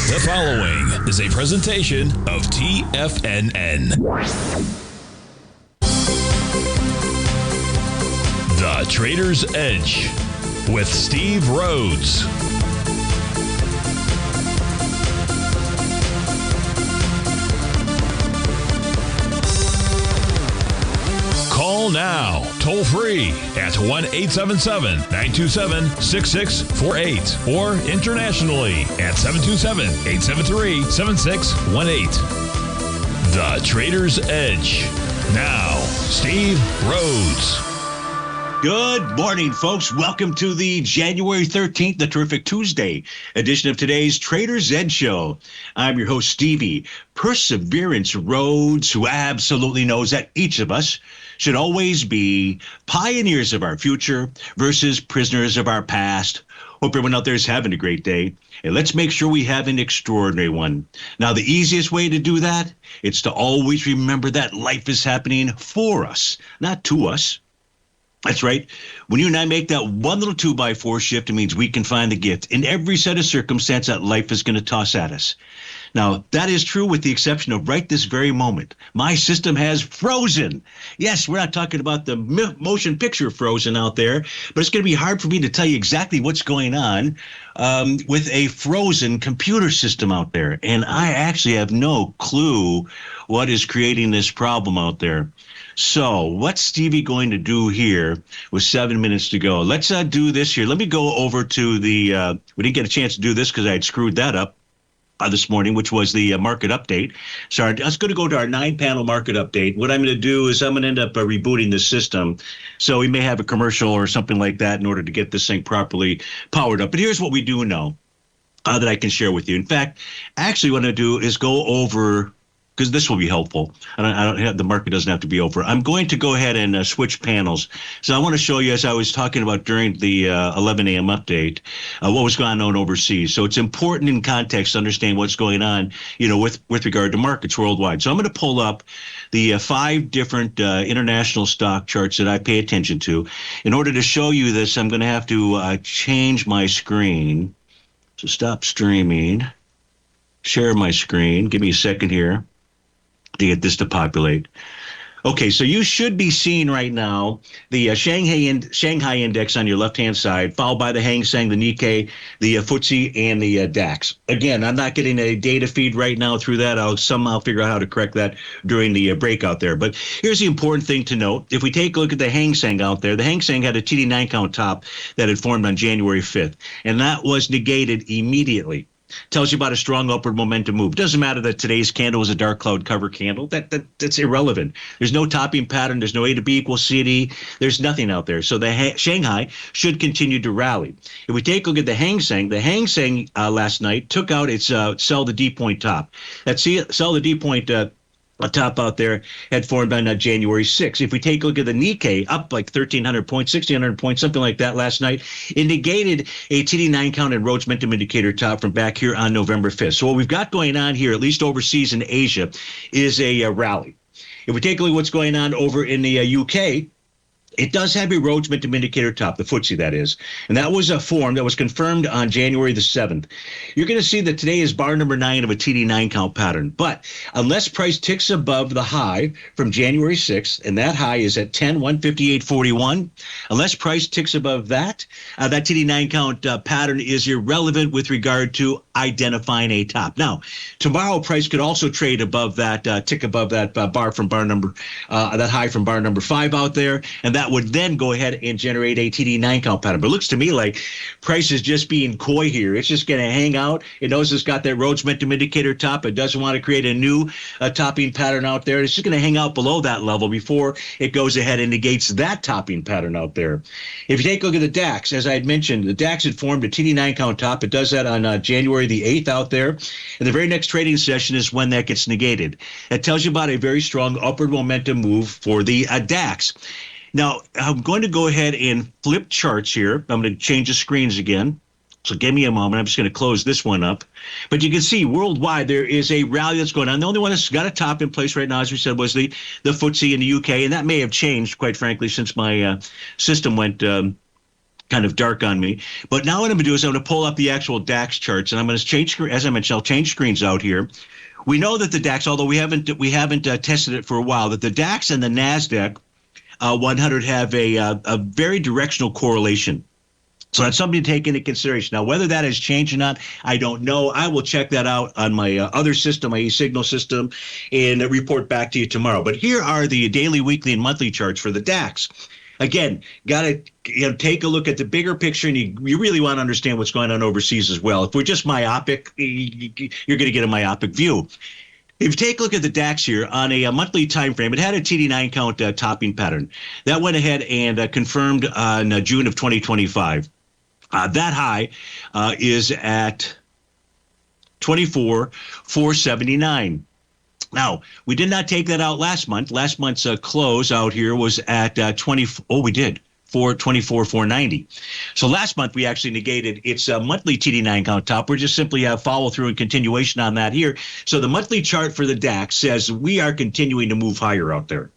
The following is a presentation of TFNN. The Trader's Edge with Steve Rhodes. Call now, toll free at 1-877-927-6648 or internationally at 727-873-7618. The Trader's Edge. Now, Steve Rhodes. Good morning, folks. Welcome to the January 13th, the terrific Tuesday edition of today's Trader's Edge Show. I'm your host, Stevie Perseverance Rhodes, who absolutely knows that each of us should always be pioneers of our future versus prisoners of our past. Hope everyone out there is having a great day. And let's make sure we have an extraordinary one. Now, the easiest way to do that, it's to always remember that life is happening for us, not to us. That's right. When you and I make that one little 2x4 shift, it means we can find the gift in every set of circumstance that life is going to toss at us. Now, that is true with the exception of right this very moment. My system has frozen. Yes, we're not talking about the motion picture Frozen out there, but it's going to be hard for me to tell you exactly what's going on with a frozen computer system out there. And I actually have no clue what is creating this problem out there. So what's Stevie going to do here with 7 minutes to go? Let's do this here. Let me go over to the, we didn't get a chance to do this because I had screwed that up this morning, which was the market update. So I was going to go to our 9-panel market update. What I'm going to do is I'm going to end up rebooting the system. So we may have a commercial or something like that in order to get this thing properly powered up. But here's what we do know that I can share with you. In fact, actually what I'm going to do is go over, because this will be helpful. I don't have, the market doesn't have to be over. I'm going to go ahead and switch panels. So I want to show you, as I was talking about during the 11 a.m. update, what was going on overseas. So it's important in context to understand what's going on, with regard to markets worldwide. So I'm going to pull up the 5 different international stock charts that I pay attention to. In order to show you this, I'm going to have to change my screen. So stop streaming, share my screen. Give me a second here to get this to populate. Okay, so you should be seeing right now the Shanghai index on your left-hand side, followed by the Hang Seng, the Nikkei, the FTSE, and the DAX. Again, I'm not getting a data feed right now through that. I'll somehow figure out how to correct that during the breakout there. But here's the important thing to note. If we take a look at the Hang Seng out there, the Hang Seng had a TD9 count top that had formed on January 5th, and that was negated immediately. Tells you about a strong upward momentum move. Doesn't matter that today's candle is a dark cloud cover candle. That's irrelevant. There's no topping pattern. There's no A to B equals C to E. There's nothing out there. So the Shanghai should continue to rally. If we take a look at the Hang Seng last night took out its sell the D point top. That sell the D point a top out there had formed on January 6th. If we take a look at the Nikkei, up like 1,300 points, 1,600 points, something like that last night, it negated a TD9 count and Rhodes Momentum Indicator top from back here on November 5th. So what we've got going on here, at least overseas in Asia, is a rally. If we take a look at what's going on over in the UK, it does have a Rhodes Momentum Indicator top, the FTSE that is, and that was a form that was confirmed on January the 7th. You're going to see that today is bar number 9 of a TD9 count pattern, but unless price ticks above the high from January 6th, and that high is at 10,158.41, unless price ticks above that, that TD9 count pattern is irrelevant with regard to identifying a top. Now, tomorrow price could also trade above that, tick above that bar from bar number, that high from bar number 5 out there, and that would then go ahead and generate a TD9 count pattern. But it looks to me like price is just being coy here. It's just going to hang out. It knows it's got that Rhodes Momentum Indicator top. It doesn't want to create a new topping pattern out there. It's just going to hang out below that level before it goes ahead and negates that topping pattern out there. If you take a look at the DAX, as I had mentioned, the DAX had formed a TD9 count top. It does that on January the 8th out there. And the very next trading session is when that gets negated. That tells you about a very strong upward momentum move for the DAX. Now, I'm going to go ahead and flip charts here. I'm going to change the screens again. So give me a moment. I'm just going to close this one up. But you can see worldwide there is a rally that's going on. The only one that's got a top in place right now, as we said, was the FTSE in the UK. And that may have changed, quite frankly, since my system went kind of dark on me. But now what I'm going to do is I'm going to pull up the actual DAX charts, and I'm going to change, as I mentioned, I'll change screens out here. We know that the DAX, although we haven't tested it for a while, that the DAX and the NASDAQ 100 have a very directional correlation. So that's something to take into consideration. Now, whether that has changed or not, I don't know. I will check that out on my other system, my eSignal system, and report back to you tomorrow. But here are the daily, weekly, and monthly charts for the DAX. Again, got to take a look at the bigger picture, and you really want to understand what's going on overseas as well. If we're just myopic, you're going to get a myopic view. If you take a look at the DAX here on a monthly time frame, it had a TD9 count topping pattern. That went ahead and confirmed on June of 2025. That high is at 24,479. Now, we did not take that out last month. Last month's close out here was at 24,490. So last month we actually negated its monthly TD9 count top. We're just simply have follow through and continuation on that here. So the monthly chart for the DAX says we are continuing to move higher out there.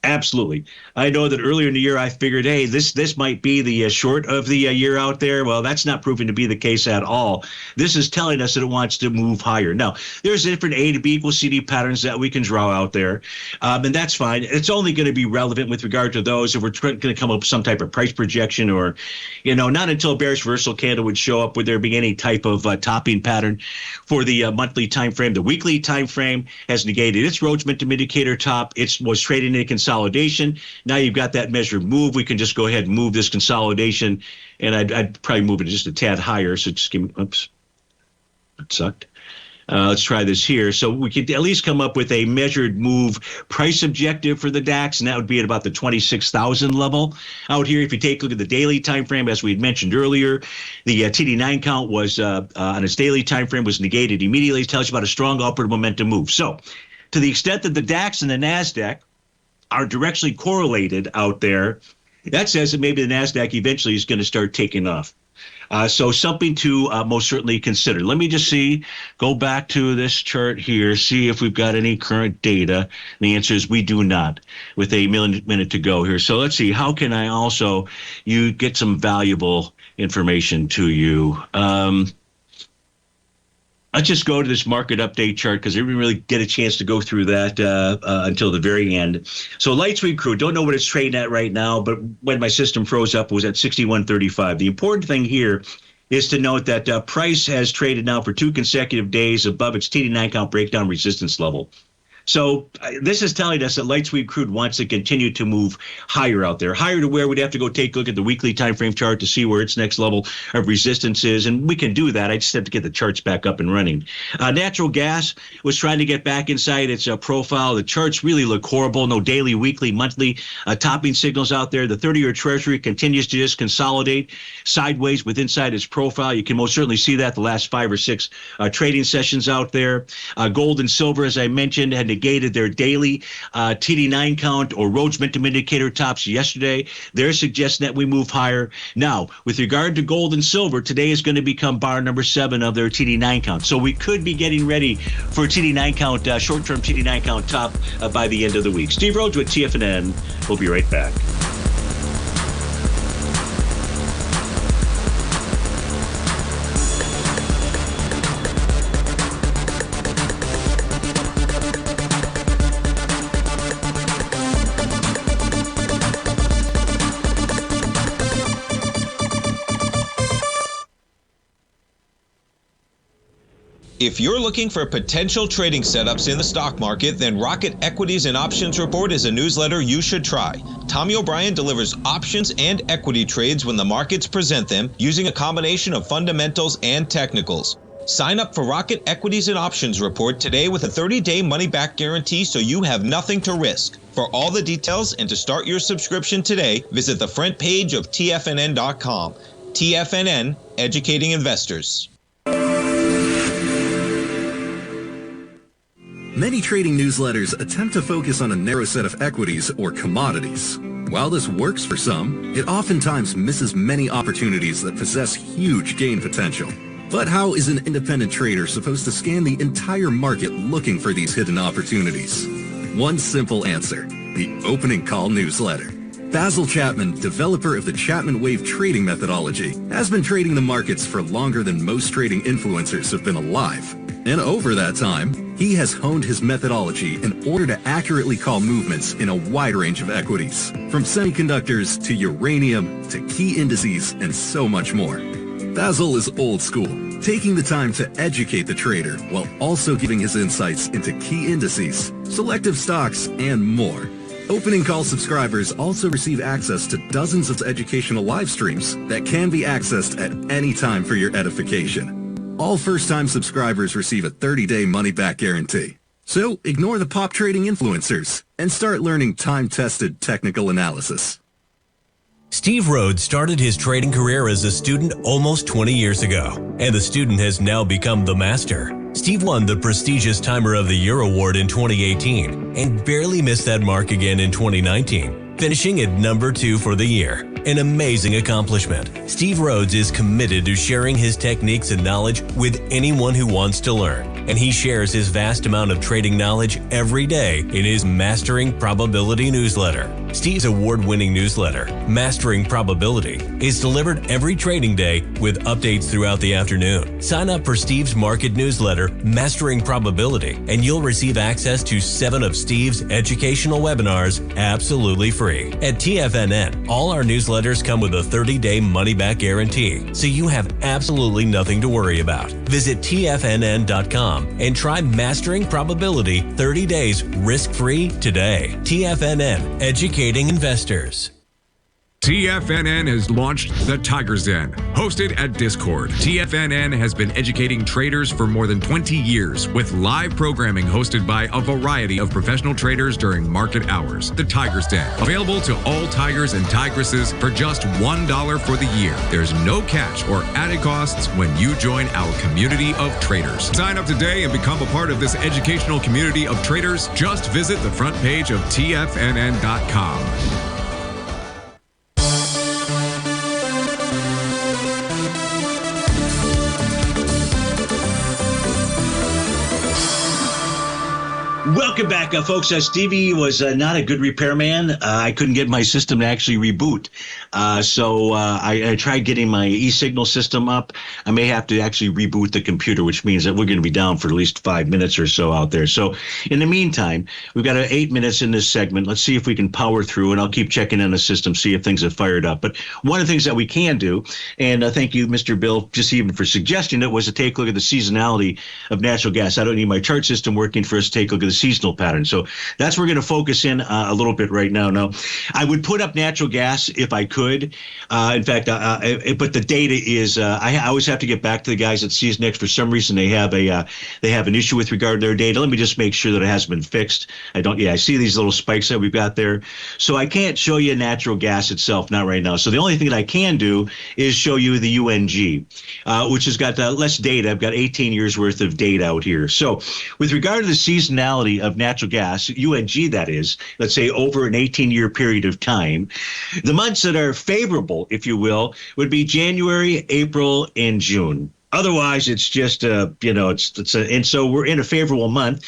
Absolutely. I know that earlier in the year I figured, hey, this might be the short of the year out there. Well, that's not proving to be the case at all. This is telling us that it wants to move higher. Now, there's different A to B equals CD patterns that we can draw out there, and that's fine. It's only going to be relevant with regard to those if we're going to come up with some type of price projection or, not until a bearish reversal candle would show up would there be any type of topping pattern for the monthly time frame. The weekly time frame has negated its Rhodes Momentum Indicator top. It was trading in a consolidation. Now you've got that measured move. We can just go ahead and move this consolidation, and I'd probably move it just a tad higher. So just give me, oops, that sucked. Let's try this here. So we could at least come up with a measured move price objective for the DAX, and that would be at about the 26,000 level out here. If you take a look at the daily time frame, as we had mentioned earlier, the TD9 count was on its daily time frame was negated immediately. It tells you about a strong upward momentum move. So to the extent that the DAX and the NASDAQ are directionally correlated out there, that says that maybe the NASDAQ eventually is going to start taking off. So something to most certainly consider. Let me just go back to this chart here, see if we've got any current data. And the answer is we do not, with a minute to go here. So let's see, how can I also get some valuable information to you? Let's just go to this market update chart because I didn't really get a chance to go through that until the very end. So light sweet crude, don't know what it's trading at right now, but when my system froze up, it was at 61.35. The important thing here is to note that price has traded now for 2 consecutive days above its TD9 count breakdown resistance level. So this is telling us that light sweet crude wants to continue to move higher out there, higher to where we'd have to go take a look at the weekly time frame chart to see where its next level of resistance is. And we can do that. I just have to get the charts back up and running. Natural gas was trying to get back inside its profile. The charts really look horrible. No daily, weekly, monthly topping signals out there. The 30-year Treasury continues to just consolidate sideways with inside its profile. You can most certainly see that the last 5 or 6 trading sessions out there. Gold and silver, as I mentioned, had negated their daily TD9 count or Rhodes Momentum Indicator tops yesterday. They're suggesting that we move higher. Now, with regard to gold and silver, today is going to become bar number 7 of their TD9 count. So we could be getting ready for a TD9 count, short-term TD9 count top by the end of the week. Steve Rhodes with TFNN. We'll be right back. If you're looking for potential trading setups in the stock market, then Rocket Equities and Options Report is a newsletter you should try. Tommy O'Brien delivers options and equity trades when the markets present them using a combination of fundamentals and technicals. Sign up for Rocket Equities and Options Report today with a 30-day money-back guarantee so you have nothing to risk. For all the details and to start your subscription today, visit the front page of TFNN.com. TFNN, educating investors. Many trading newsletters attempt to focus on a narrow set of equities or commodities. While this works for some, it oftentimes misses many opportunities that possess huge gain potential. But how is an independent trader supposed to scan the entire market looking for these hidden opportunities? One simple answer: the Opening Call newsletter. Basil Chapman, developer of the Chapman Wave trading methodology, has been trading the markets for longer than most trading influencers have been alive. And over that time, he has honed his methodology in order to accurately call movements in a wide range of equities, from semiconductors to uranium to key indices and so much more. Basil is old school, taking the time to educate the trader while also giving his insights into key indices, selective stocks, and more. Opening call subscribers also receive access to dozens of educational live streams that can be accessed at any time for your edification. All first-time subscribers receive a 30-day money-back guarantee. So ignore the pop trading influencers and start learning time-tested technical analysis. Steve Rhodes started his trading career as a student almost 20 years ago, and the student has now become the master. Steve won the prestigious Timer of the Year award in 2018 and barely missed that mark again in 2019, finishing at number 2 for the year. An amazing accomplishment. Steve Rhodes is committed to sharing his techniques and knowledge with anyone who wants to learn, and he shares his vast amount of trading knowledge every day in his Mastering Probability newsletter. Steve's award-winning newsletter, Mastering Probability, is delivered every trading day with updates throughout the afternoon. Sign up for Steve's market newsletter, Mastering Probability, and you'll receive access to 7 of Steve's educational webinars absolutely free. At TFNN, all our newsletters come with a 30-day money-back guarantee, so you have absolutely nothing to worry about. Visit TFNN.com and try Mastering Probability 30 days risk-free today. TFNN, educating investors. TFNN has launched the Tiger's Den. Hosted at Discord, TFNN has been educating traders for more than 20 years with live programming hosted by a variety of professional traders during market hours. The Tiger's Den, available to all tigers and tigresses for just $1 for the year. There's no catch or added costs when you join our community of traders. Sign up today and become a part of this educational community of traders. Just visit the front page of TFNN.com. Welcome back, folks. Stevie was not a good repairman. I couldn't get my system to actually reboot. So I tried getting my e-signal system up. I may have to actually reboot the computer, which means that we're going to be down for at least 5 minutes or so out there. So in the meantime, we've got 8 minutes in this segment. Let's see if we can power through, and I'll keep checking on the system, see if things have fired up. But one of the things that we can do, and thank you, Mr. Bill, just even for suggesting it, was to take a look at the seasonality of natural gas. I don't need my chart system working for us to take a look at the seasonal pattern. So that's where we're going to focus in a little bit right now. Now, I would put up natural gas if I could. In fact, but the data is I always have to get back to the guys at CSNX. For some reason, they have an issue with regard to their data. Let me just make sure that it hasn't been fixed. I see these little spikes that we've got there. So I can't show you natural gas itself, not right now. So the only thing that I can do is show you the UNG, which has got less data. I've got 18 years worth of data out here. So with regard to the seasonality of natural gas, UNG that is, let's say over an 18-year period of time, the months that are favorable, if you will, would be January, April, and June. Otherwise, it's just, and so we're in a favorable month.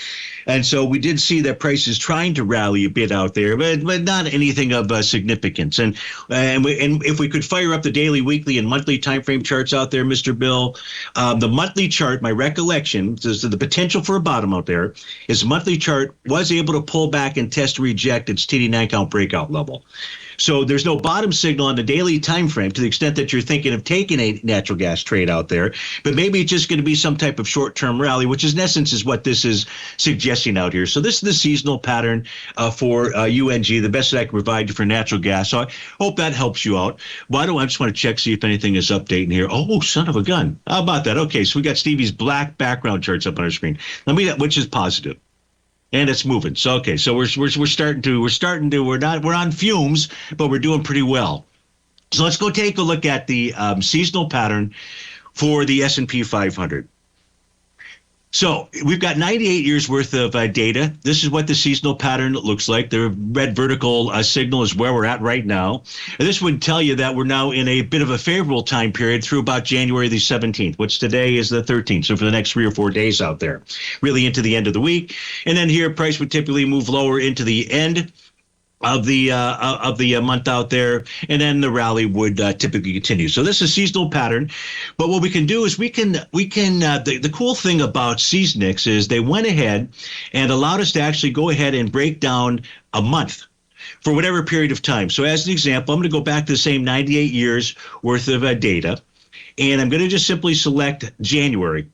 And so we did see that prices trying to rally a bit out there, but not anything of significance. And if we could fire up the daily, weekly, and monthly time frame charts out there, Mr. Bill, the monthly chart, my recollection, is the potential for a bottom out there, is the monthly chart was able to pull back and test reject its TD9 count breakout level. So there's no bottom signal on the daily time frame to the extent that you're thinking of taking a natural gas trade out there, but maybe it's just going to be some type of short-term rally, which is in essence is what this is suggesting out here. So this is the seasonal pattern for UNG, the best that I can provide you for natural gas. So I hope that helps you out. I just want to check, see if anything is updating here. Oh, son of a gun. How about that? Okay, so we got Stevie's black background charts up on our screen. Which is positive. And it's moving. So okay, so we're on fumes, but we're doing pretty well. So let's go take a look at the seasonal pattern for the S&P 500. So we've got 98 years worth of data. This is what the seasonal pattern looks like. The red vertical signal is where we're at right now. And this would tell you that we're now in a bit of a favorable time period through about January the 17th, which today is the 13th. So for the next 3 or 4 days out there, really into the end of the week. And then here, price would typically move lower into the end of the month out there, and then the rally would typically continue. So this is a seasonal pattern, but what we can do is the cool thing about Seasonix is they went ahead and allowed us to actually go ahead and break down a month for whatever period of time. So as an example, I'm going to go back to the same 98 years worth of data, and I'm going to just simply select January.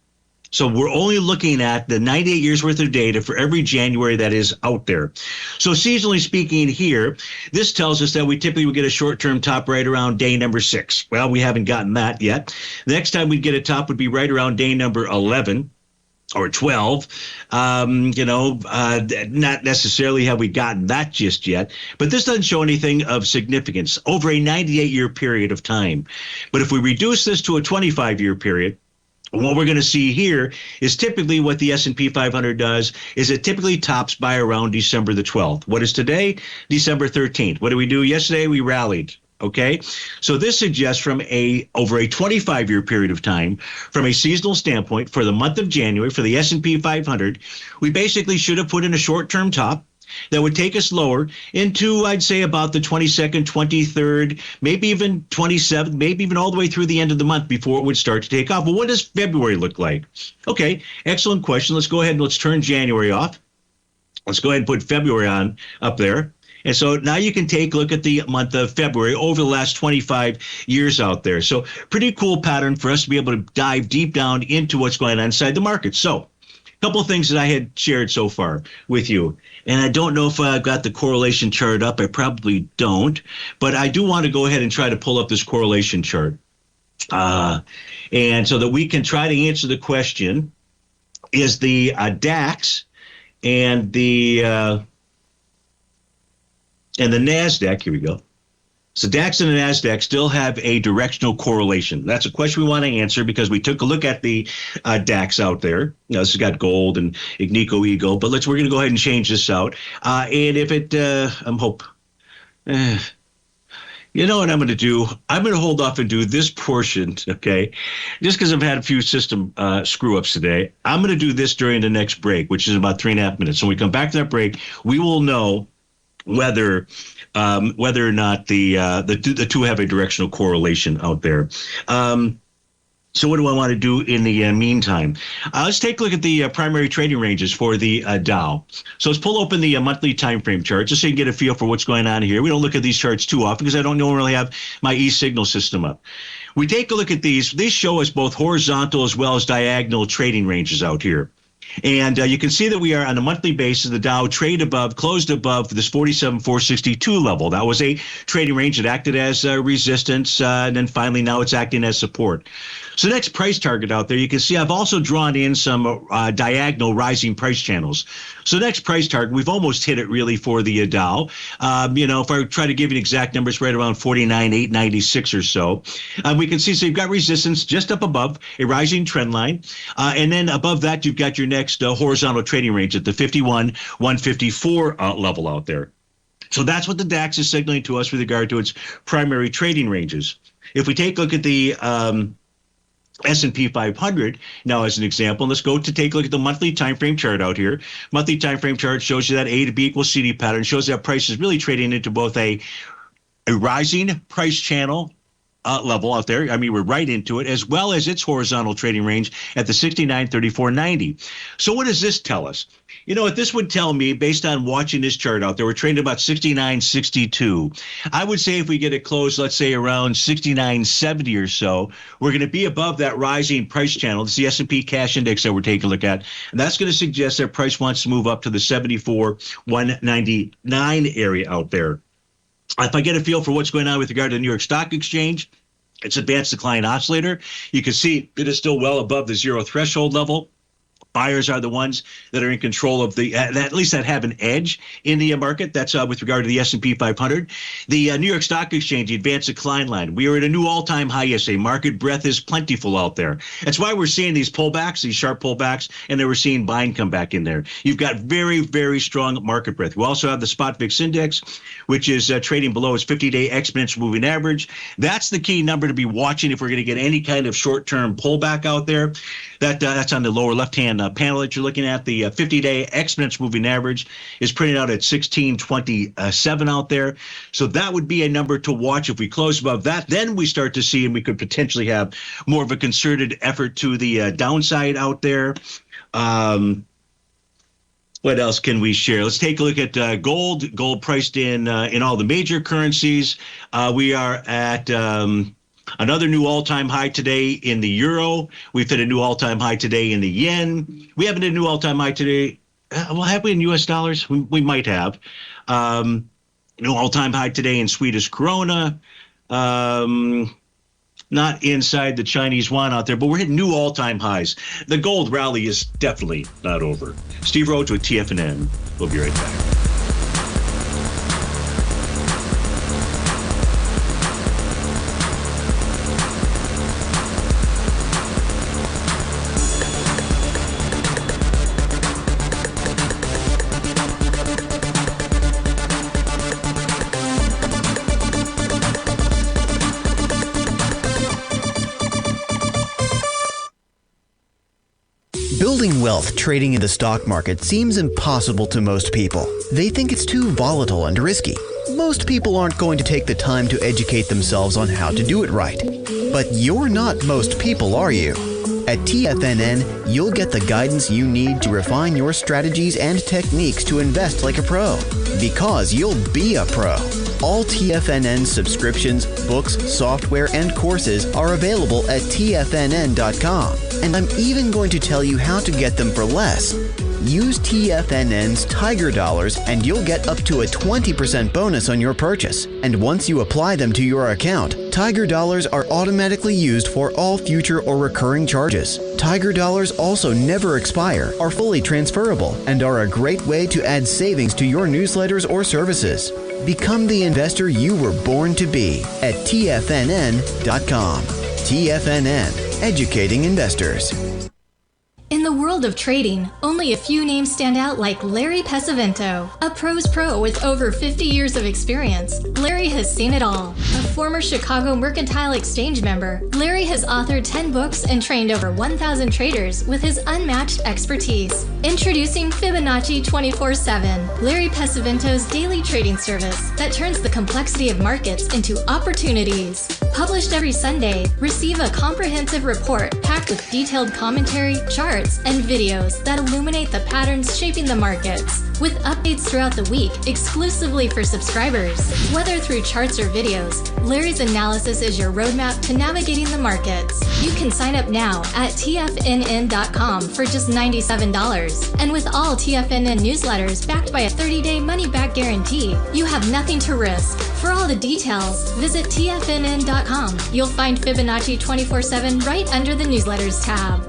So we're only looking at the 98 years worth of data for every January that is out there. So seasonally speaking here, this tells us that we typically would get a short-term top right around day number 6. Well, we haven't gotten that yet. The next time we'd get a top would be right around day number 11 or 12. Not necessarily have we gotten that just yet, but this doesn't show anything of significance over a 98-year period of time. But if we reduce this to a 25-year period, what we're going to see here is typically what the S&P 500 does is it typically tops by around December the 12th. What is today? December 13th. What did we do yesterday? We rallied. Okay, so this suggests from over a 25-year period of time, from a seasonal standpoint, for the month of January, for the S&P 500, we basically should have put in a short-term top that would take us lower into, I'd say, about the 22nd, 23rd, maybe even 27th, maybe even all the way through the end of the month before it would start to take off. Well, what does February look like? Okay, excellent question. Let's go ahead and let's turn January off. Let's go ahead and put February on up there. And so now you can take a look at the month of February over the last 25 years out there. So pretty cool pattern for us to be able to dive deep down into what's going on inside the market. So a couple of things that I had shared so far with you. And I don't know if I've got the correlation chart up. I probably don't. But I do want to go ahead and try to pull up this correlation chart. And so that we can try to answer the question, is the DAX and the NASDAQ, here we go. So DAX and the NASDAQ still have a directional correlation. That's a question we want to answer because we took a look at the DAX out there. Now, this has got gold and Agnico Eagle, but we're going to go ahead and change this out. And if it, you know what I'm going to do? I'm going to hold off and do this portion, okay? Just because I've had a few system screw-ups today. I'm going to do this during the next break, which is about 3.5 minutes. So when we come back to that break, we will know whether or not the two have a directional correlation out there. So what do I want to do in the meantime? Let's take a look at the primary trading ranges for the Dow. So let's pull open the monthly time frame chart just so you can get a feel for what's going on here. We don't look at these charts too often because I don't normally have my e-signal system up. We take a look at these. These show us both horizontal as well as diagonal trading ranges out here. And you can see that we are on a monthly basis. The Dow closed above this 47,462 level. That was a trading range that acted as resistance, and then finally now it's acting as support. So next price target out there, you can see I've also drawn in some diagonal rising price channels. So next price target, we've almost hit it really for the Dow. If I try to give you exact numbers, right around 49,896 or so. We can see, so you've got resistance just up above a rising trend line. And then above that, you've got your next horizontal trading range at the 51,154 level out there. So that's what the DAX is signaling to us with regard to its primary trading ranges. If we take a look at the S&P 500 now as an example, let's go to take a look at the monthly time frame chart out here. Monthly time frame chart shows you that A to B equals CD pattern, shows that price is really trading into both a rising price channel level out there. I mean, we're right into it, as well as its horizontal trading range at the 69.3490. So what does this tell us? You know what this would tell me, based on watching this chart out there, we're trading about 69.62. I would say if we get it closed, let's say around 69.70 or so, we're going to be above that rising price channel. It's the S&P cash index that we're taking a look at. And that's going to suggest that price wants to move up to the 74.199 area out there. If I get a feel for what's going on with regard to the New York Stock Exchange, its advanced decline oscillator, you can see it is still well above the zero threshold level. Buyers are the ones that are in control of at least that have an edge in the market. That's with regard to the S&P 500. The New York Stock Exchange, the advanced decline line. We are at a new all-time high yesterday. Market breadth is plentiful out there. That's why we're seeing these pullbacks, these sharp pullbacks, and then we're seeing buying come back in there. You've got very, very strong market breadth. We also have the Spot VIX Index, which is trading below its 50-day exponential moving average. That's the key number to be watching if we're going to get any kind of short-term pullback out there. That's on the lower left-hand panel that you're looking at, the 50-day exponential moving average is printed out at 1627 out there. So that would be a number to watch. If we close above that, then we start to see, and we could potentially have more of a concerted effort to the downside out there. What else can we share? Let's take a look at gold. Gold priced in all the major currencies. We are at another new all-time high today in the euro. We've hit a new all-time high today in the yen. We haven't hit a new all-time high today. Well, have we in U.S. dollars? We might have. New all-time high today in Swedish krona. Not inside the Chinese yuan out there, but we're hitting new all-time highs. The gold rally is definitely not over. Steve Rhodes with TFNN. We'll be right back. Building wealth trading in the stock market seems impossible to most people. They think it's too volatile and risky. Most people aren't going to take the time to educate themselves on how to do it right. But you're not most people, are you? At TFNN, you'll get the guidance you need to refine your strategies and techniques to invest like a pro. Because you'll be a pro. All TFNN subscriptions, books, software, and courses are available at TFNN.com. And I'm even going to tell you how to get them for less. Use TFNN's Tiger Dollars and you'll get up to a 20% bonus on your purchase. And once you apply them to your account, Tiger Dollars are automatically used for all future or recurring charges. Tiger Dollars also never expire, are fully transferable, and are a great way to add savings to your newsletters or services. Become the investor you were born to be at TFNN.com. TFNN, educating investors. In the world of trading, only a few names stand out like Larry Pesavento, a pro's pro with over 50 years of experience. Larry has seen it all. A former Chicago Mercantile Exchange member, Larry has authored 10 books and trained over 1,000 traders with his unmatched expertise. Introducing Fibonacci 24/7, Larry Pesavento's daily trading service that turns the complexity of markets into opportunities. Published every Sunday, receive a comprehensive report packed with detailed commentary, charts, and videos that illuminate the patterns shaping the markets, with updates throughout the week exclusively for subscribers. Whether through charts or videos, Larry's analysis is your roadmap to navigating the markets. You can sign up now at TFNN.com for just $97. And with all TFNN newsletters backed by a 30-day money-back guarantee, you have nothing to risk. For all the details, visit TFNN.com. You'll find Fibonacci 24/7 right under the newsletters tab.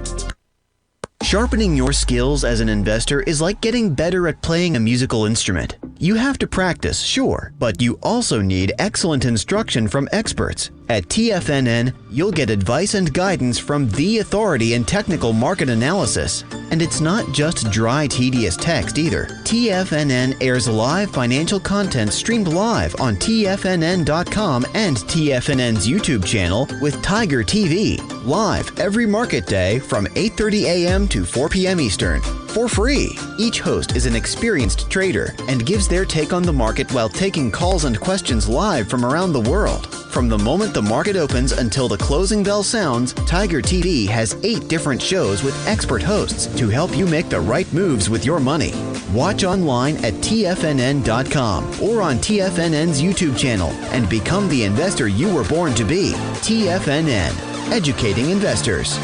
Sharpening your skills as an investor is like getting better at playing a musical instrument. You have to practice, sure, but you also need excellent instruction from experts. At TFNN, you'll get advice and guidance from the authority in technical market analysis. And it's not just dry, tedious text either. TFNN airs live financial content streamed live on TFNN.com and TFNN's YouTube channel with Tiger TV, live every market day from 8:30 a.m. to 4 p.m. Eastern, for free. Each host is an experienced trader and gives their take on the market while taking calls and questions live from around the world. From the moment the market opens until the closing bell sounds, Tiger TV has 8 different shows with expert hosts to help you make the right moves with your money. Watch online at TFNN.com or on TFNN's YouTube channel and become the investor you were born to be. TFNN, educating investors.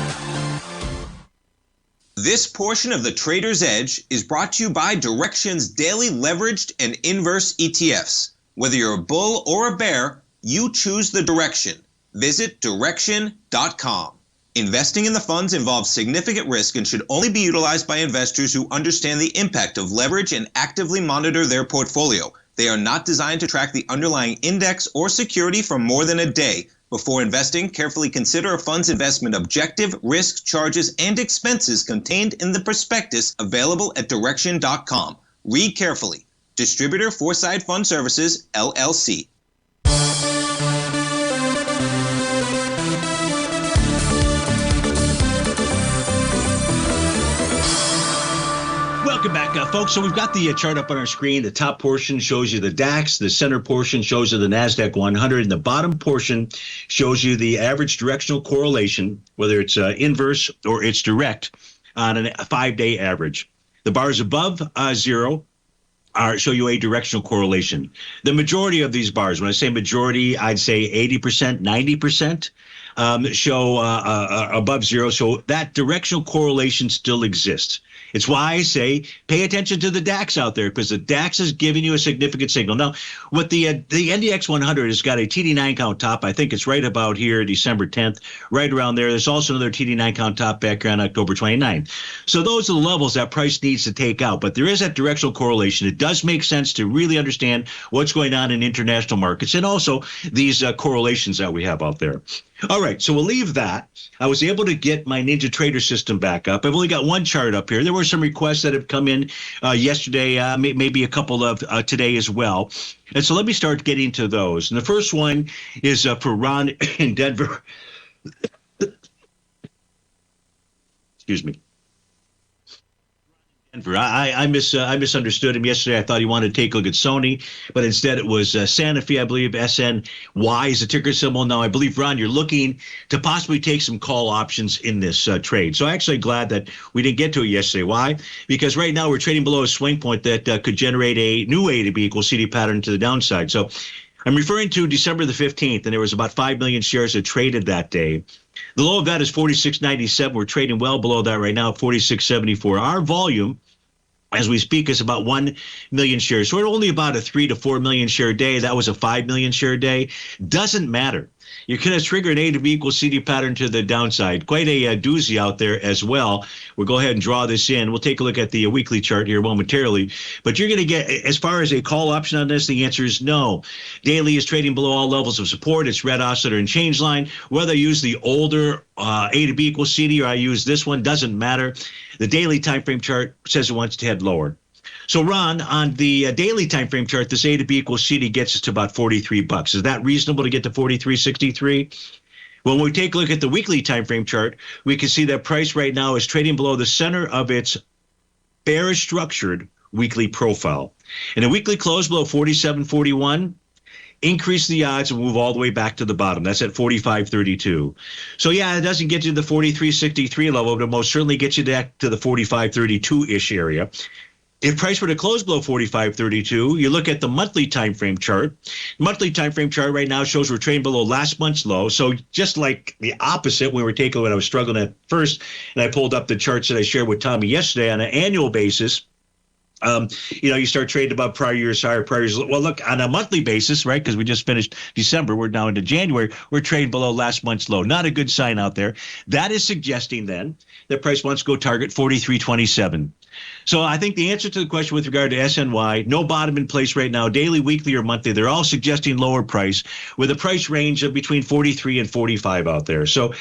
This portion of the Trader's Edge is brought to you by Direxion's daily leveraged and inverse ETFs. Whether you're a bull or a bear, you choose the direction. Visit Direxion.com. Investing in the funds involves significant risk and should only be utilized by investors who understand the impact of leverage and actively monitor their portfolio. They are not designed to track the underlying index or security for more than a day. Before investing, carefully consider a fund's investment objective, risk, charges, and expenses contained in the prospectus available at Direxion.com. Read carefully. Distributor Foreside Fund Services, LLC. Welcome back, folks. So we've got the chart up on our screen. The top portion shows you the DAX. The center portion shows you the NASDAQ 100. And the bottom portion shows you the average directional correlation, whether it's inverse or it's direct, on a 5-day average. The bars above zero show you a directional correlation. The majority of these bars, when I say majority, I'd say 80%, 90%, show above zero. So that directional correlation still exists. It's why I say pay attention to the DAX out there, because the DAX is giving you a significant signal. Now, what the NDX 100 has got a TD9 count top. I think it's right about here, December 10th, right around there. There's also another TD9 count top back here on October 29th. So those are the levels that price needs to take out. But there is that directional correlation. It does make sense to really understand what's going on in international markets and also these correlations that we have out there. All right, so we'll leave that. I was able to get my Ninja Trader system back up. I've only got one chart up here. There were some requests that have come in yesterday, maybe a couple of today as well. And so let me start getting to those. And the first one is for Ron in Denver. Excuse me. Denver. I misunderstood him yesterday. I thought he wanted to take a look at Sony, but instead it was Sanofi, I believe. SNY is the ticker symbol. Now, I believe, Ron, you're looking to possibly take some call options in this trade. So I'm actually glad that we didn't get to it yesterday. Why? Because right now we're trading below a swing point that could generate a new A to B equals CD pattern to the downside. So I'm referring to December the 15th, and there was about 5 million shares that traded that day. The low of that is 46.97. We're trading well below that right now at 46.74. Our volume, as we speak, is about 1 million shares. So we're only about a 3 to 4 million share day. That was a 5 million share day. Doesn't matter. You're going to trigger an A to B equals CD pattern to the downside. Quite a doozy out there as well. We'll go ahead and draw this in. We'll take a look at the weekly chart here momentarily. But you're going to get, as far as a call option on this, the answer is no. Daily is trading below all levels of support. It's red oscillator and change line. Whether I use the older A to B equals CD or I use this one, doesn't matter. The daily time frame chart says it wants to head lower. So, Ron, on the daily time frame chart, this A to B equals CD gets us to about $43. Is that reasonable to get to 43.63? When we take a look at the weekly time frame chart, we can see that price right now is trading below the center of its bearish structured weekly profile. And a weekly close below 47.41. Increase the odds and move all the way back to the bottom. That's at 45.32. So, yeah, it doesn't get you to the 43.63 level, but it most certainly gets you back to the 45.32-ish area. If price were to close below 45.32, you look at the monthly time frame chart. Monthly time frame chart right now shows we're trading below last month's low. So just like the opposite when we were taking when I was struggling at first, and I pulled up the charts that I shared with Tommy yesterday on an annual basis. You start trading above prior year's higher, prior year's. Well, look, on a monthly basis, right, because we just finished December, we're now into January, we're trading below last month's low. Not a good sign out there. That is suggesting then that price wants to go target 43.27. So I think the answer to the question with regard to SNY, no bottom in place right now, daily, weekly, or monthly, they're all suggesting lower price with a price range of between 43 and 45 out there. So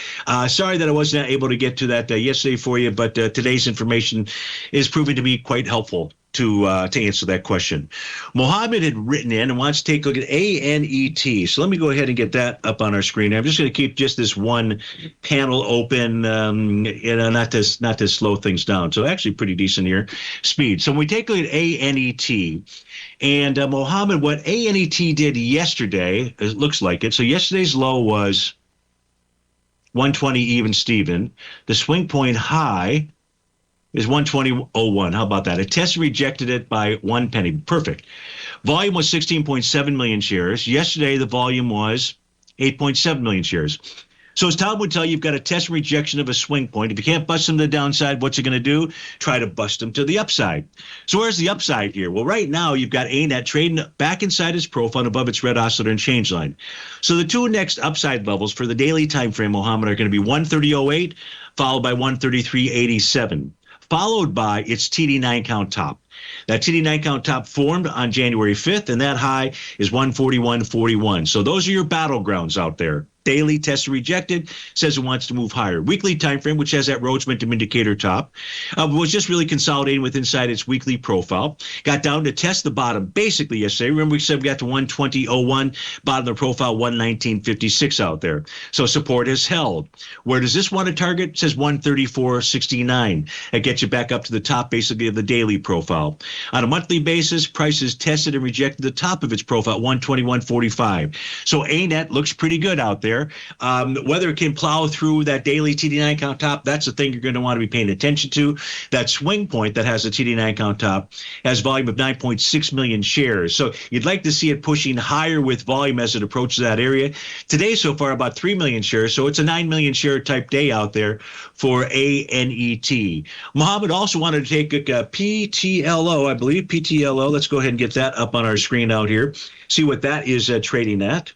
sorry that I wasn't able to get to that yesterday for you, but today's information is proving to be quite helpful to answer that question. Mohammed had written in and wants to take a look at ANET. So let me go ahead and get that up on our screen. I'm just going to keep just this one panel open, not to slow things down. So actually pretty decent here speed. So when we take a look at ANET, and Mohammed, what ANET did yesterday, it looks like it. So yesterday's low was 120 even Steven. The swing point high is 120.01. How about that? It tested rejected it by 1 penny. Perfect. Volume was 16.7 million shares. Yesterday, the volume was 8.7 million shares. So as Tom would tell you, you've got a test and rejection of a swing point. If you can't bust them to the downside, what's it going to do? Try to bust them to the upside. So where's the upside here? Well, right now, you've got ANET trading back inside its profile and above its red oscillator and change line. So the two next upside levels for the daily time frame, Mohammed, are going to be 130.08 followed by 133.87. Followed by its TD9 count top. That TD9 count top formed on January 5th, and that high is 141.41. So those are your battlegrounds out there. Daily test rejected, says it wants to move higher. Weekly time frame, which has that Rhodes momentum indicator top, was just really consolidating with inside its weekly profile. Got down to test the bottom basically yesterday. Remember we said we got to 120.01, bottom of the profile 119.56 out there. So support is held. Where does this want to target? It says 134.69. That gets you back up to the top basically of the daily profile. On a monthly basis, prices tested and rejected the top of its profile, 121.45. So ANET looks pretty good out there. Whether it can plow through that daily TD9 count top, that's the thing you're going to want to be paying attention to. That swing point that has a TD9 count top has volume of 9.6 million shares. So you'd like to see it pushing higher with volume as it approaches that area. Today, so far, about 3 million shares. So it's a 9 million share type day out there for ANET. Mohammed also wanted to take a PTLO, I believe, PTLO. Let's go ahead and get that up on our screen out here. See what that is trading at.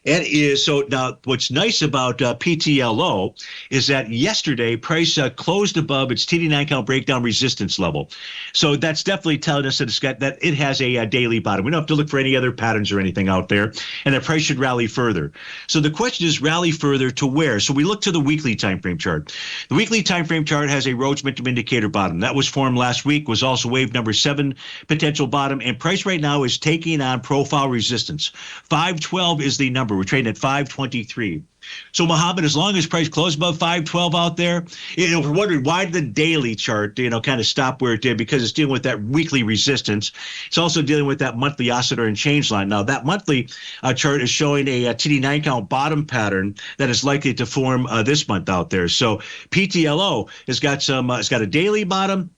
It is, so now what's nice about PTLO is that yesterday price closed above its TD9 count breakdown resistance level. So that's definitely telling us that it has a daily bottom. We don't have to look for any other patterns or anything out there, and the price should rally further. So the question is rally further to where? So we look to the weekly time frame chart. The weekly time frame chart has a Rhodes momentum indicator bottom. That was formed last week, was also wave number 7 potential bottom, and price right now is taking on profile resistance. 512 is the number. We're trading at 523. So, Mohammed, as long as price closed above 512 out there, we're wondering why did the daily chart, kind of stop where it did, because it's dealing with that weekly resistance. It's also dealing with that monthly oscillator and change line. Now, that monthly chart is showing a TD9 count bottom pattern that is likely to form this month out there. So, PTLO has got it's got a daily bottom.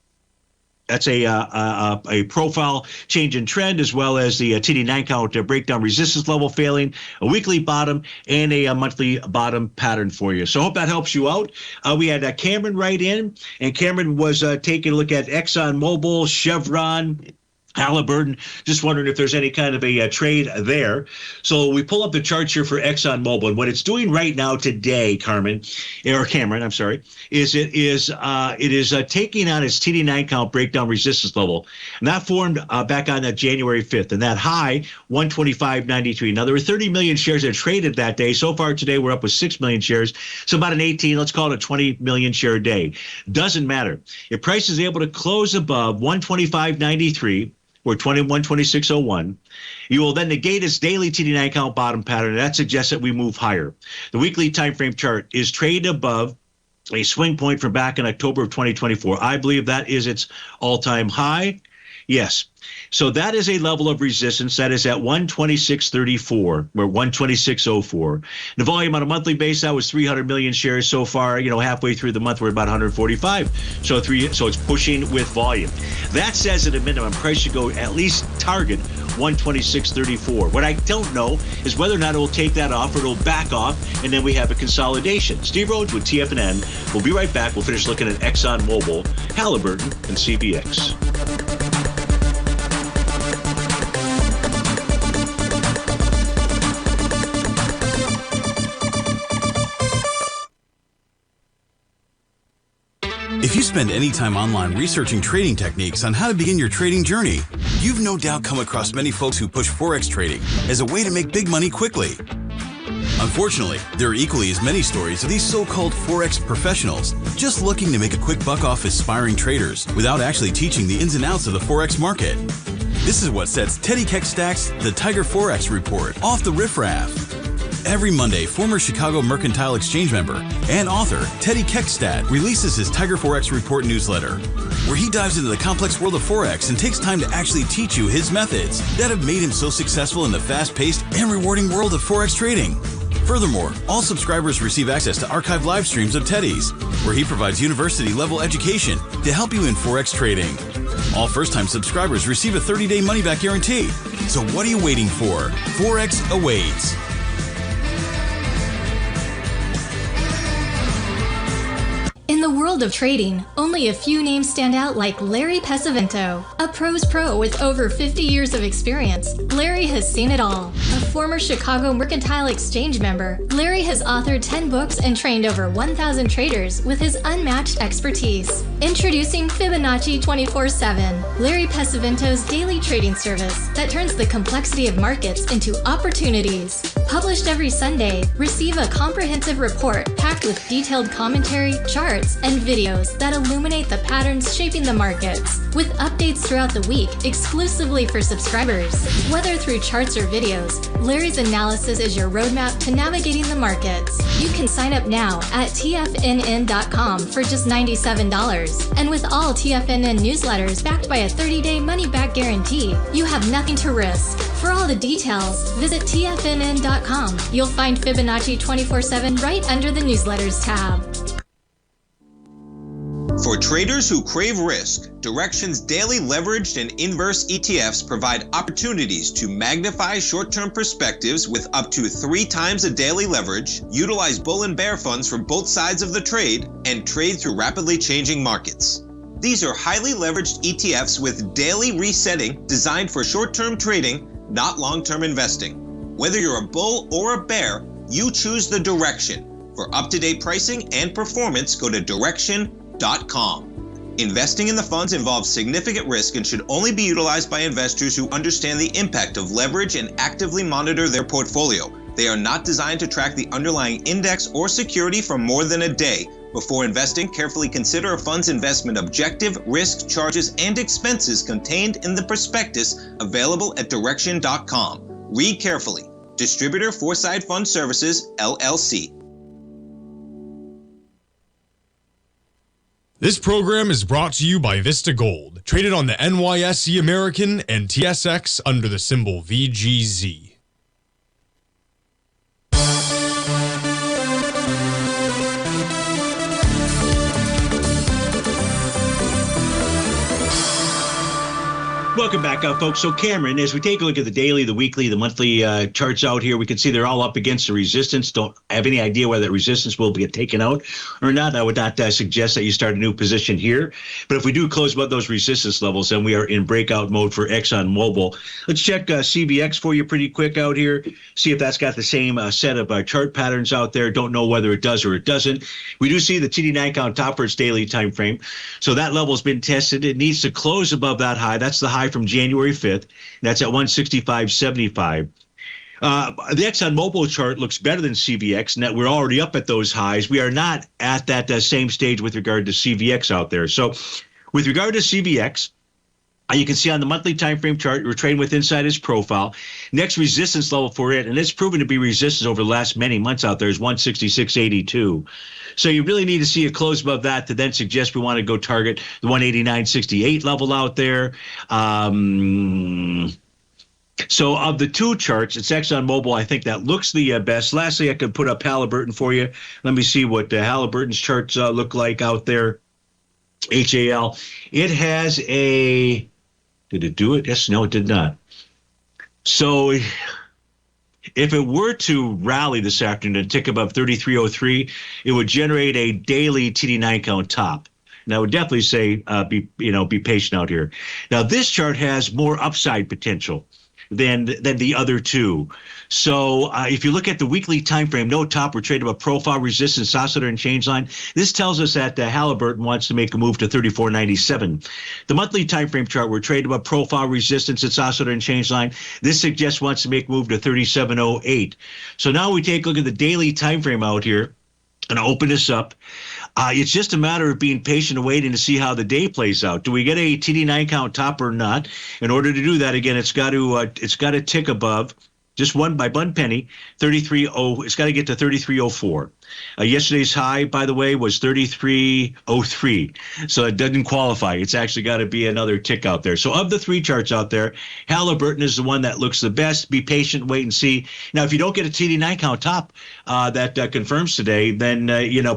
That's a profile change in trend, as well as the TD9 count breakdown resistance level failing, a weekly bottom, and a monthly bottom pattern for you. So I hope that helps you out. We had Cameron write in, and Cameron was taking a look at ExxonMobil, Chevron, Halliburton, just wondering if there's any kind of a trade there. So we pull up the charts here for ExxonMobil, and what it's doing right now today, Cameron, I'm sorry, is it is taking on its TD9 count breakdown resistance level, and that formed back on that January 5th, and that high 125.93. Now there were 30 million shares that traded that day. So far today we're up with 6 million shares, so about an 18, let's call it a 20 million share day. Doesn't matter if price is able to close above 125.93 or 2126.01, you will then negate its daily TD9 count bottom pattern. That suggests that we move higher. The weekly time frame chart is traded above a swing point from back in October of 2024. I believe that is its all-time high. Yes. So that is a level of resistance that is at 126.34 or 126.04. The volume on a monthly basis, that was 300 million shares so far. Halfway through the month, we're about 145. So it's pushing with volume. That says at a minimum, price should go at least target 126.34. What I don't know is whether or not it will take that off or it'll back off, and then we have a consolidation. Steve Rhodes with TFNN. We'll be right back. We'll finish looking at ExxonMobil, Halliburton, and CVX. If you spend any time online researching trading techniques on how to begin your trading journey, you've no doubt come across many folks who push Forex trading as a way to make big money quickly. Unfortunately, there are equally as many stories of these so-called Forex professionals just looking to make a quick buck off aspiring traders without actually teaching the ins and outs of the Forex market. This is what sets Teddy Keckstack's The Tiger Forex Report off the riffraff. Every Monday, former Chicago Mercantile Exchange member and author Teddy Keckstack releases his Tiger Forex Report newsletter, where he dives into the complex world of Forex and takes time to actually teach you his methods that have made him so successful in the fast-paced and rewarding world of Forex trading. Furthermore, all subscribers receive access to archived live streams of Teddy's, where he provides university-level education to help you in Forex trading. All first-time subscribers receive a 30-day money-back guarantee. So what are you waiting for? Forex awaits. In the world of trading, only a few names stand out like Larry Pesavento, a pro's pro with over 50 years of experience. Larry has seen it all. A former Chicago Mercantile Exchange member, Larry has authored 10 books and trained over 1,000 traders with his unmatched expertise. Introducing Fibonacci 24/7, Larry Pesavento's daily trading service that turns the complexity of markets into opportunities. Published every Sunday, receive a comprehensive report packed with detailed commentary, charts, and videos that illuminate the patterns shaping the markets, with updates throughout the week exclusively for subscribers. Whether through charts or videos, Larry's analysis is your roadmap to navigating the markets. You can sign up now at TFNN.com for just $97. And with all TFNN newsletters backed by a 30-day money-back guarantee, you have nothing to risk. For all the details, visit TFNN.com. You'll find Fibonacci 24/7 right under the newsletters tab. For traders who crave risk, Direxion's daily leveraged and inverse ETFs provide opportunities to magnify short-term perspectives with up to 3 times a daily leverage, utilize bull and bear funds from both sides of the trade, and trade through rapidly changing markets. These are highly leveraged ETFs with daily resetting designed for short-term trading, not long-term investing. Whether you're a bull or a bear, you choose the Direxion. For up-to-date pricing and performance, go to Direxion.com. Investing in the funds involves significant risk and should only be utilized by investors who understand the impact of leverage and actively monitor their portfolio. They are not designed to track the underlying index or security for more than a day. Before investing, carefully consider a fund's investment objective, risk, charges, and expenses contained in the prospectus available at Direxion.com. Read carefully. Distributor Foreside Fund Services, LLC. This program is brought to you by Vista Gold, traded on the NYSE American and TSX under the symbol VGZ. Welcome back, folks. So, Cameron, as we take a look at the daily, the weekly, the monthly charts out here, we can see they're all up against the resistance. Don't have any idea whether that resistance will get taken out or not. I would not suggest that you start a new position here. But if we do close above those resistance levels, then we are in breakout mode for ExxonMobil. Let's check CVX for you pretty quick out here. See if that's got the same set of chart patterns out there. Don't know whether it does or it doesn't. We do see the TD9 count top for its daily time frame. So that level's been tested. It needs to close above that high. That's the high from January 5th. That's at 165.75. The ExxonMobil chart looks better than CVX, and that we're already up at those highs. We are not at that same stage with regard to CVX out there. So with regard to CVX, you can see on the monthly time frame chart, we're trading with inside its profile. Next resistance level for it, and it's proven to be resistance over the last many months out there, is 166.82. So you really need to see a close above that to then suggest we want to go target the 189.68 level out there. So of the two charts, it's ExxonMobil, I think that looks the best. Lastly, I could put up Halliburton for you. Let me see what Halliburton's charts look like out there. HAL. It has a... Did it do it? Yes, no, it did not. So if it were to rally this afternoon and tick above 33.03, it would generate a daily TD9 count top. And I would definitely say be patient out here. Now this chart has more upside potential than the other two. So if you look at the weekly time frame, no top, we're trading above profile resistance, oscillator, and change line. This tells us that Halliburton wants to make a move to 34.97. The monthly time frame chart, we're trading above profile resistance, its oscillator, and change line. This suggests wants to make a move to 37.08. So now we take a look at the daily time frame out here, and I'll open this up. It's just a matter of being patient and waiting to see how the day plays out. Do we get a TD9 count top or not? In order to do that, again, it's got to tick above just one penny, 33.0. It's got to get to 33.04. Yesterday's high, by the way, was 33.03. So it doesn't qualify. It's actually got to be another tick out there. So of the three charts out there, Halliburton is the one that looks the best. Be patient, wait and see. Now, if you don't get a TD9 count top that confirms today, then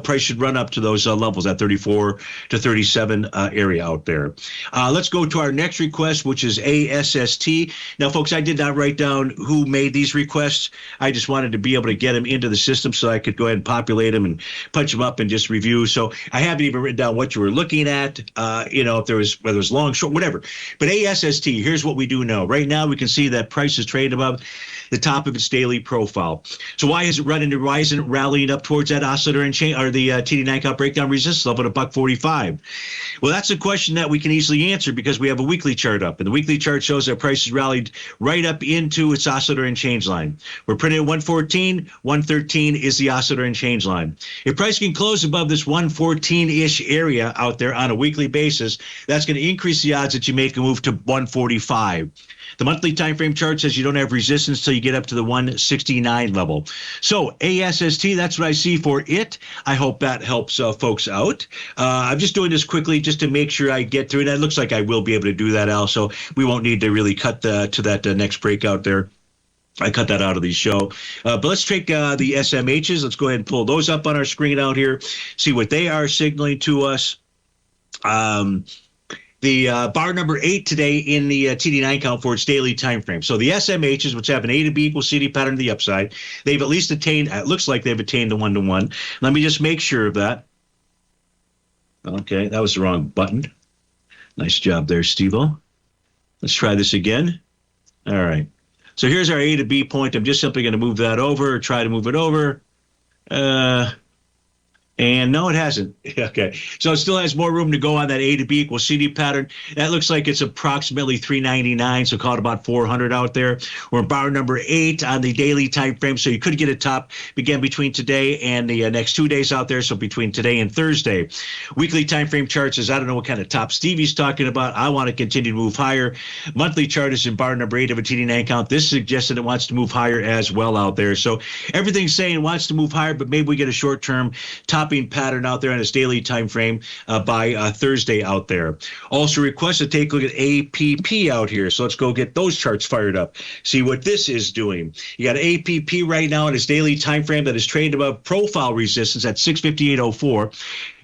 price should run up to those levels, at 34 to 37 area out there. Let's go to our next request, which is ASST. Now, folks, I did not write down who made these requests. I just wanted to be able to get them into the system so I could go ahead and populate populate them and punch them up and just review. So I haven't even written down what you were looking at, if there was, whether it was long, short, whatever. But ASST, here's what we do know. Right now, we can see that price is trading above the top of its daily profile. So why is it running? Why isn't it rallying up towards that oscillator and chain, or the TD9 count breakdown resistance level at $1.45? Well, that's a question that we can easily answer because we have a weekly chart up, and the weekly chart shows that price has rallied right up into its oscillator and change line. We're printing at 114, 113 is the oscillator and change line. If price can close above this 114-ish area out there on a weekly basis, that's going to increase the odds that you make a move to 145. The monthly time frame chart says you don't have resistance till you get up to the 169 level. So ASST, that's what I see for it. I hope that helps folks out. I'm just doing this quickly just to make sure I get through it. It looks like I will be able to do that, Al, so we won't need to really cut to that next breakout there. I cut that out of the show. But let's take the SMHs. Let's go ahead and pull those up on our screen out here, see what they are signaling to us. The bar number 8 today in the TD9 count for its daily time frame. So the SMHs, which have an A to B equals CD pattern to the upside, they've at least attained, it looks like they've attained the 1-to-1. Let me just make sure of that. Okay, that was the wrong button. Nice job there, Steve-O. Let's try this again. All right. So here's our A to B point. I'm just simply going to move that over, try to move it over. And no, it hasn't. Okay. So it still has more room to go on that A to B equals CD pattern. That looks like it's approximately 399, so call it about 400 out there. We're bar number 8 on the daily time frame, so you could get a top again between today and the next 2 days out there, so between today and Thursday. Weekly time frame chart says, I don't know what kind of top Stevie's talking about. I want to continue to move higher. Monthly chart is in bar number 8 of a TD9 count. This suggests that it wants to move higher as well out there. So everything's saying it wants to move higher, but maybe we get a short-term topping pattern out there on its daily time frame by Thursday out there. Also request to take a look at APP out here. So let's go get those charts fired up. See what this is doing. You got APP right now in its daily time frame that is trading above profile resistance at 658.04.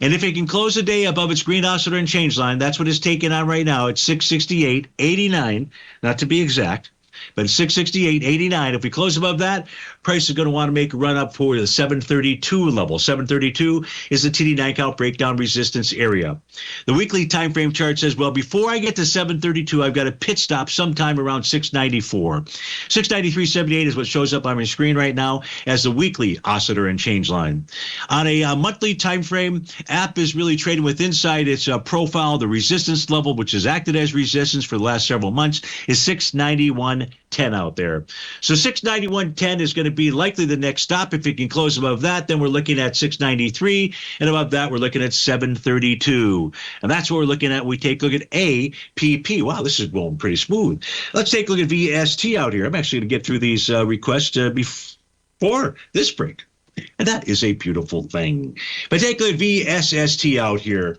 And if it can close the day above its green oscillator and change line, that's what it's taking on right now at 668.89, not to be exact. But 668.89, if we close above that, price is going to want to make a run up for the 732 level. 732 is the TD9 count breakdown resistance area. The weekly time frame chart says, well, before I get to 732, I've got a pit stop sometime around 694. 693.78 is what shows up on my screen right now as the weekly oscillator and change line. On a monthly time frame, app is really trading with inside its profile. The resistance level, which has acted as resistance for the last several months, is 691.10 out there. So 691.10 is going to be likely the next stop. If it can close above that, then we're looking at 693, and above that, we're looking at 732. And that's what we're looking at. We take a look at APP. Wow, this is going pretty smooth. Let's take a look at VST out here. I'm actually going to get through these requests before this break. And that is a beautiful thing. But take a look at VSST out here.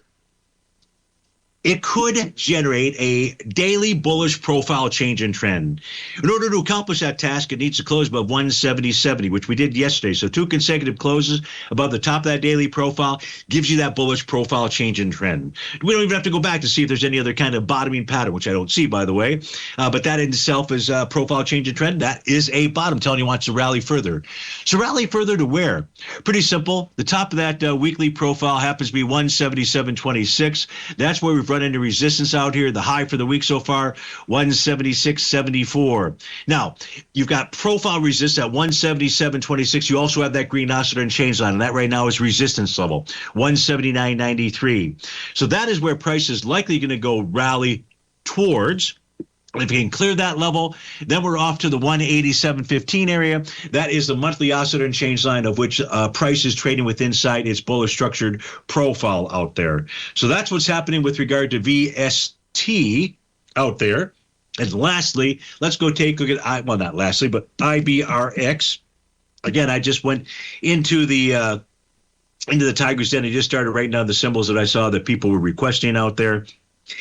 It could generate a daily bullish profile change in trend. In order to accomplish that task, it needs to close above 170.70, which we did yesterday. So 2 consecutive closes above the top of that daily profile gives you that bullish profile change in trend. We don't even have to go back to see if there's any other kind of bottoming pattern, which I don't see, by the way. But that in itself is a profile change in trend. That is a bottom telling you wants to rally further. So rally further to where? Pretty simple. The top of that weekly profile happens to be 177.26. That's where we've run into resistance out here. The high for the week so far, 176.74. Now, you've got profile resistance at 177.26. You also have that green oscillator and change line, and that right now is resistance level, 179.93. So that is where price is likely going to go rally towards. If you can clear that level, then we're off to the 187.15 area. That is the monthly oscillator and change line of which price is trading with inside its bullish structured profile out there. So that's what's happening with regard to VST out there. And lastly, let's go take a look at, well, not lastly, but IBRX. Again, I just went into the Tiger's Den. I just started writing down the symbols that I saw that people were requesting out there.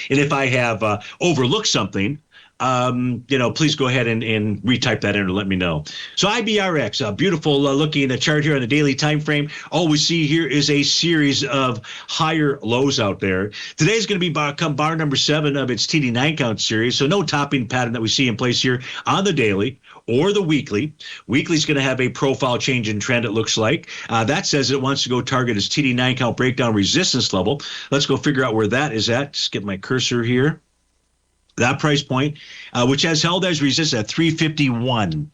And if I have overlooked something, please go ahead and retype that in or let me know. So IBRX, a beautiful looking chart here on the daily time frame. All we see here is a series of higher lows out there. Today's going to be bar number 7 of its TD9 count series. So no topping pattern that we see in place here on the daily or the weekly. Weekly's going to have a profile change in trend, it looks like. That says it wants to go target its TD9 count breakdown resistance level. Let's go figure out where that is at. Just get my cursor here. That price point, which has held as resistance at 351.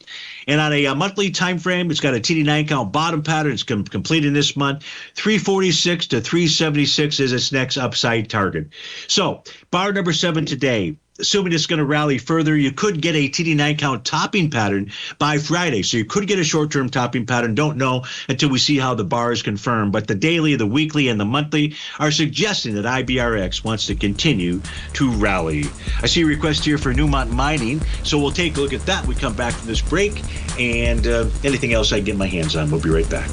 And on a monthly time frame, it's got a TD9 count bottom pattern. It's completing this month. 346 to 376 is its next upside target. So bar number 7 today. Assuming it's going to rally further, you could get a TD9 count topping pattern by Friday. So you could get a short-term topping pattern. Don't know until we see how the bar is confirmed. But the daily, the weekly, and the monthly are suggesting that IBRX wants to continue to rally. I see a request here for Newmont Mining, so we'll take a look at that when we come back from this break. And anything else I can get my hands on, we'll be right back.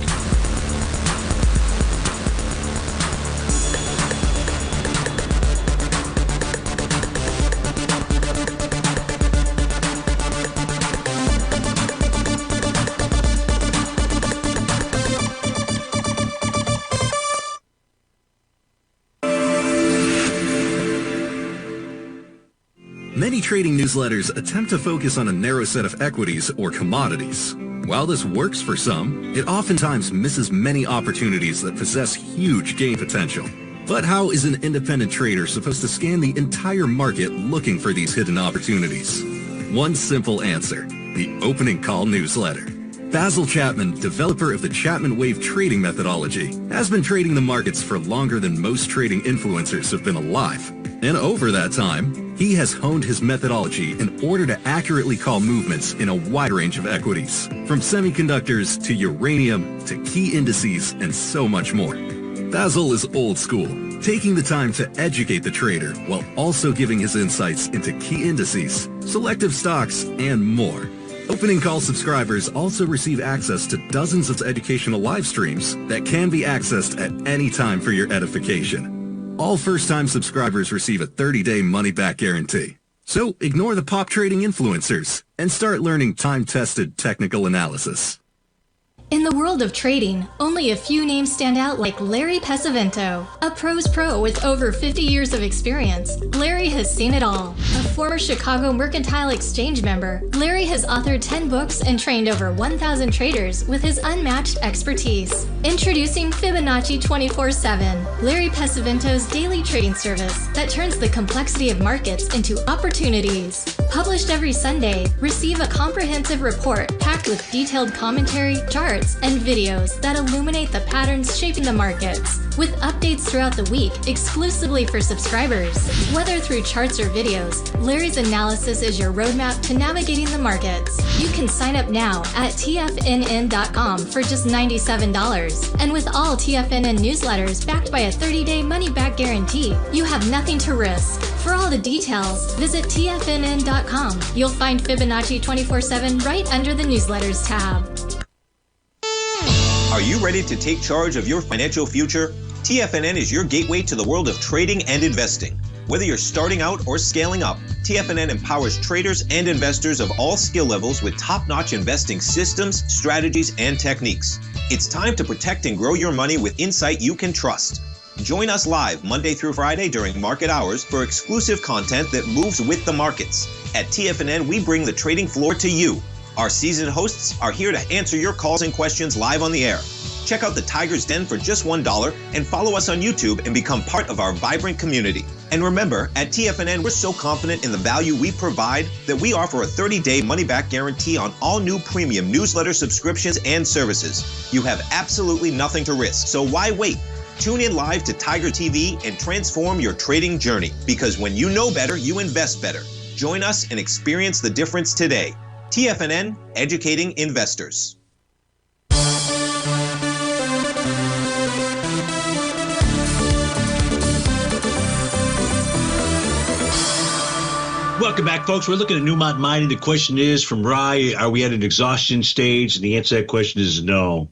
Many trading newsletters attempt to focus on a narrow set of equities or commodities. While this works for some, it oftentimes misses many opportunities that possess huge gain potential. But how is an independent trader supposed to scan the entire market looking for these hidden opportunities? One simple answer: the opening call newsletter. Basil Chapman, developer of the Chapman Wave trading methodology, has been trading the markets for longer than most trading influencers have been alive. And over that time, he has honed his methodology in order to accurately call movements in a wide range of equities, from semiconductors to uranium to key indices and so much more. Basil is old school, taking the time to educate the trader while also giving his insights into key indices, selective stocks, and more. Opening call subscribers also receive access to dozens of educational live streams that can be accessed at any time for your edification. All first-time subscribers receive a 30-day money-back guarantee. So ignore the pop trading influencers and start learning time-tested technical analysis. In the world of trading, only a few names stand out like Larry Pesavento, a pros pro with over 50 years of experience. Larry has seen it all. A former Chicago Mercantile Exchange member, Larry has authored 10 books and trained over 1,000 traders with his unmatched expertise. Introducing Fibonacci 24/7, Larry Pesavento's daily trading service that turns the complexity of markets into opportunities. Published every Sunday, receive a comprehensive report packed with detailed commentary, charts, and videos that illuminate the patterns shaping the markets, with updates throughout the week exclusively for subscribers. Whether through charts or videos, Larry's analysis is your roadmap to navigating the markets. You can sign up now at TFNN.com for just $97. And with all TFNN newsletters backed by a 30-day money-back guarantee, you have nothing to risk. For all the details, visit TFNN.com. You'll find Fibonacci 24/7 right under the newsletters tab. Are you ready to take charge of your financial future? TFNN is your gateway to the world of trading and investing. Whether you're starting out or scaling up, TFNN empowers traders and investors of all skill levels with top-notch investing systems, strategies, and techniques. It's time to protect and grow your money with insight you can trust. Join us live Monday through Friday during market hours for exclusive content that moves with the markets. At TFNN, we bring the trading floor to you. Our seasoned hosts are here to answer your calls and questions live on the air. Check out the Tiger's Den for just $1 and follow us on YouTube and become part of our vibrant community. And remember, at TFNN, we're so confident in the value we provide that we offer a 30-day money-back guarantee on all new premium newsletter subscriptions and services. You have absolutely nothing to risk, so why wait? Tune in live to Tiger TV and transform your trading journey, because when you know better, you invest better. Join us and experience the difference today. TFNN, educating investors. Welcome back, folks. We're looking at Newmont Mining. The question is from Rye, are we at an exhaustion stage? And the answer to that question is no.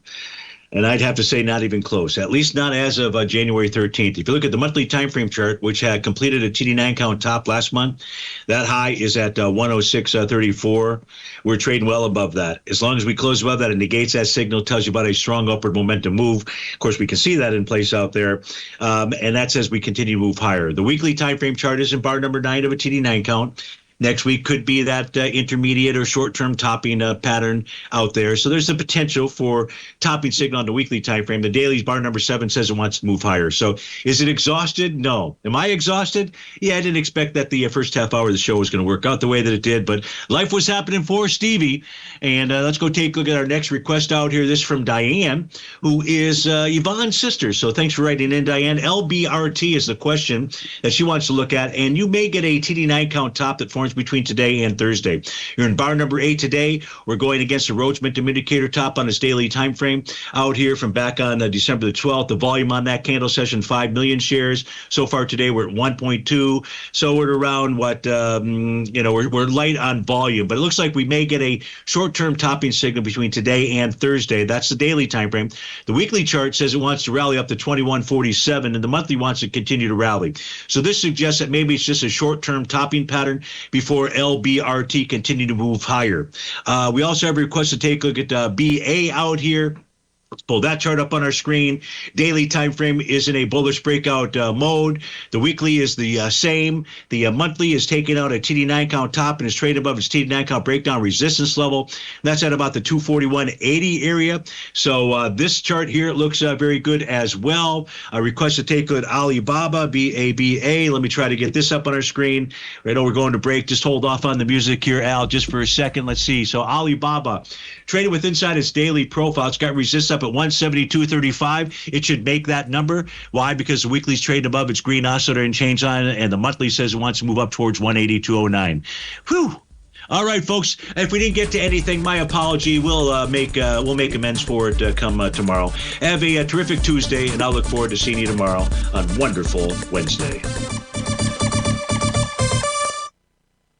And I'd have to say not even close, at least not as of January 13th. If you look at the monthly time frame chart, which had completed a TD9 count top last month, that high is at 106.34. We're trading well above that. As long as we close above that, it negates that signal, tells you about a strong upward momentum move. Of course, we can see that in place out there. And that says we continue to move higher. The weekly time frame chart is in bar number 9 of a TD9 count. Next week could be that intermediate or short-term topping pattern out there. So there's the potential for topping signal on the weekly time frame. The daily's bar number 7 says it wants to move higher. So is it exhausted? No. Am I exhausted? Yeah, I didn't expect that the first half hour of the show was going to work out the way that it did, but life was happening for Stevie. And let's go take a look at our next request out here. This from Diane, who is Yvonne's sister. So thanks for writing in, Diane. LBRT is the question that she wants to look at, and you may get a TD9 count top that forms between today and Thursday. You're in bar number 8 today. We're going against the Rhodes Momentum Indicator top on its daily time frame out here from back on December the 12th. The volume on that candle session, 5 million shares. So far today, we're at 1.2. So we're around what, we're light on volume, but it looks like we may get a short-term topping signal between today and Thursday. That's the daily time frame. The weekly chart says it wants to rally up to 2147, and the monthly wants to continue to rally. So this suggests that maybe it's just a short-term topping pattern before LBRT continue to move higher. We also have a request to take a look at BA out here. Let's pull that chart up on our screen. Daily time frame is in a bullish breakout mode. The weekly is the same. The monthly is taking out a TD9 count top and is traded above its TD9 count breakdown resistance level. That's at about the 241.80 area. So this chart here looks very good as well. A request to take a look at Alibaba, BABA. Let me try to get this up on our screen. I know we're going to break. Just hold off on the music here, Al, just for a second. Let's see. So Alibaba traded with inside its daily profile. It's got resistance up at 172.35. It should make that number. Why? Because the weekly's trading above its green oscillator and change line, and the monthly says it wants to move up towards 182.09. Whew. All right, folks. If we didn't get to anything, my apology. We'll make amends for it come tomorrow. Have a terrific Tuesday, and I'll look forward to seeing you tomorrow on Wonderful Wednesday.